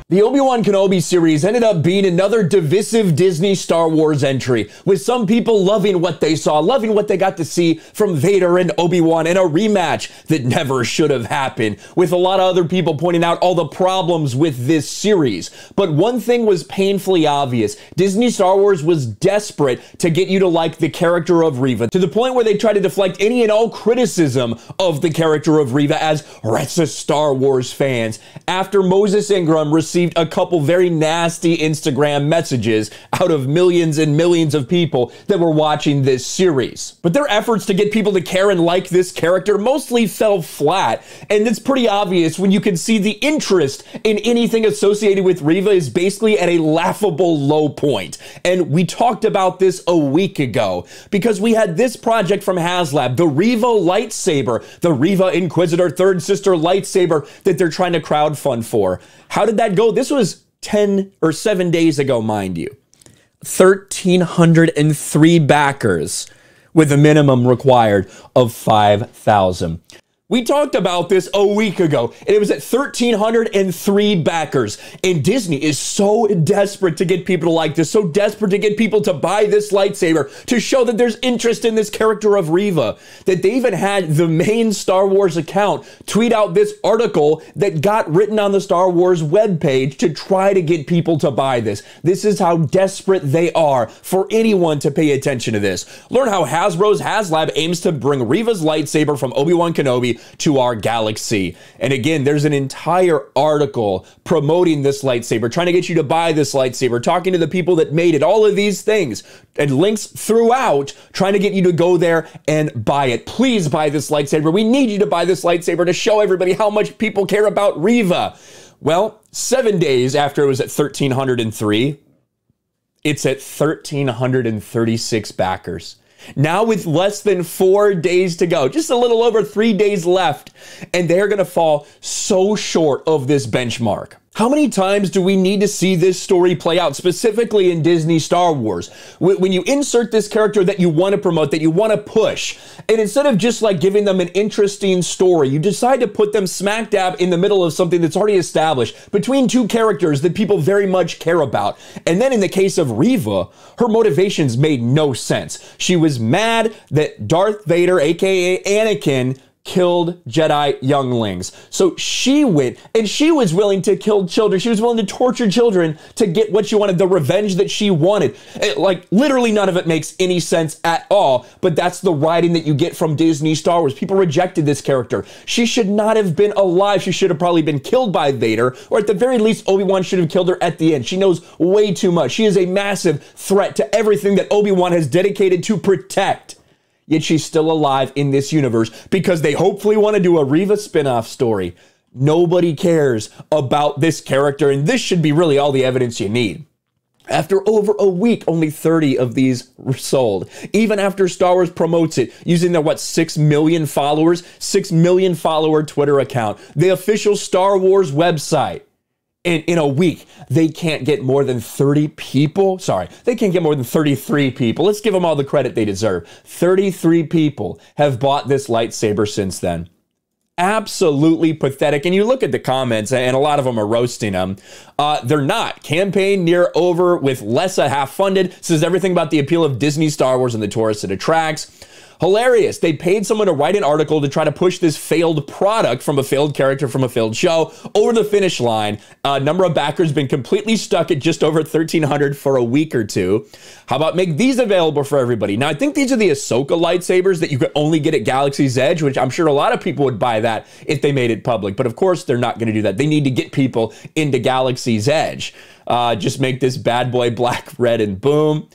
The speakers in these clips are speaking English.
The Obi-Wan Kenobi series ended up being another divisive Disney Star Wars entry, with some people loving what they saw, loving what they got to see from Vader and Obi-Wan in a rematch that never should have happened, with a lot of other people pointing out all the problems with this series. But one thing was painfully obvious. Disney Star Wars was desperate to get you to like the character of Reva, to the point where they tried to deflect any and all criticism of the character of Reva as racist Star Wars fans, after Moses Ingram received a couple very nasty Instagram messages out of millions and millions of people that were watching this series. But their efforts to get people to care and like this character mostly fell flat, and it's pretty obvious when you can see the interest in anything associated with Reva is basically at a laughable low point. And we talked about this a week ago, because we had this project from HasLab, the Reva lightsaber, the Reva Inquisitor Third Sister lightsaber that they're trying to crowdfund for. How did that go? This was 10 or 7 days ago, mind you. 1,303 backers with a minimum required of 5,000. We talked about this a week ago, and it was at 1,303 backers. And Disney is so desperate to get people to like this, so desperate to get people to buy this lightsaber, to show that there's interest in this character of Reva, that they even had the main Star Wars account tweet out this article that got written on the Star Wars webpage to try to get people to buy this. This is how desperate they are for anyone to pay attention to this. Learn how Hasbro's HasLab aims to bring Reva's lightsaber from Obi-Wan Kenobi to our galaxy. And again, there's an entire article promoting this lightsaber, trying to get you to buy this lightsaber, talking to the people that made it, all of these things, and links throughout, trying to get you to go there and buy it. Please buy this lightsaber. We need you to buy this lightsaber to show everybody how much people care about Reva. Well, 7 days after it was at 1,303, it's at 1,336 backers. Now with less than 4 days to go, just a little over 3 days left, and they're going to fall so short of this benchmark. How many times do we need to see this story play out, specifically in Disney Star Wars? When you insert this character that you want to promote, that you want to push, and instead of just like giving them an interesting story, you decide to put them smack dab in the middle of something that's already established between two characters that people very much care about. And then in the case of Reva, her motivations made no sense. She was mad that Darth Vader, aka Anakin, killed Jedi younglings. So she went and she was willing to kill children. She was willing to torture children to get what she wanted, the revenge that she wanted. Like literally none of it makes any sense at all, but that's the writing that you get from Disney Star Wars. People rejected this character. She should not have been alive. She should have probably been killed by Vader, or at the very least, Obi-Wan should have killed her at the end. She knows way too much. She is a massive threat to everything that Obi-Wan has dedicated to protect. Yet she's still alive in this universe because they hopefully want to do a Reva spin-off story. Nobody cares about this character, and this should be really all the evidence you need. After over a week, only 30 of these were sold. Even after Star Wars promotes it using their, 6 million followers, 6 million follower Twitter account, the official Star Wars website. In a week, they can't get more than 30 people. Sorry, they can't get more than 33 people. Let's give them all the credit they deserve. 33 people have bought this lightsaber since then. Absolutely pathetic. And you look at the comments, and a lot of them are roasting them. They're not. Campaign near over with Lessa half funded. Says everything about the appeal of Disney Star Wars and the tourists it attracts. Hilarious. They paid someone to write an article to try to push this failed product from a failed character from a failed show over the finish line. Number of backers been completely stuck at just over 1,300 for a week or two. How about make these available for everybody? Now, I think these are the Ahsoka lightsabers that you could only get at Galaxy's Edge, which I'm sure a lot of people would buy that if they made it public. But of course, they're not going to do that. They need to get people into Galaxy's Edge. Just make this bad boy black, red, and boom.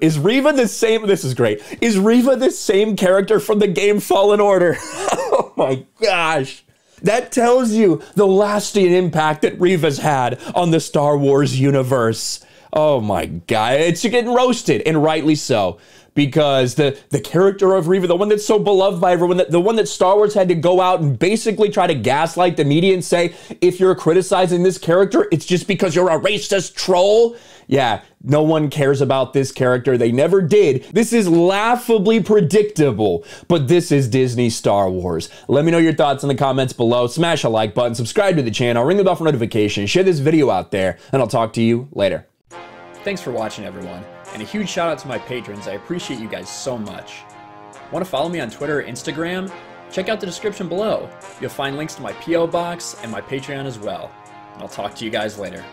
Is Reva the same? This is great. Is Reva the same character from the game Fallen Order? Oh my gosh. That tells you the lasting impact that Reva's had on the Star Wars universe. Oh my God. It's getting roasted, and rightly so. because the character of Reva, the one that's so beloved by everyone, the one that Star Wars had to go out and basically try to gaslight the media and say, if you're criticizing this character, it's just because you're a racist troll. Yeah, no one cares about this character. They never did. This is laughably predictable, but this is Disney Star Wars. Let me know your thoughts in the comments below. Smash a like button, subscribe to the channel, ring the bell for notifications, share this video out there, and I'll talk to you later. Thanks for watching, everyone, and a huge shout out to my patrons. I appreciate you guys so much. Want to follow me on Twitter or Instagram? Check out the description below. You'll find links to my P.O. box and my Patreon as well. And I'll talk to you guys later.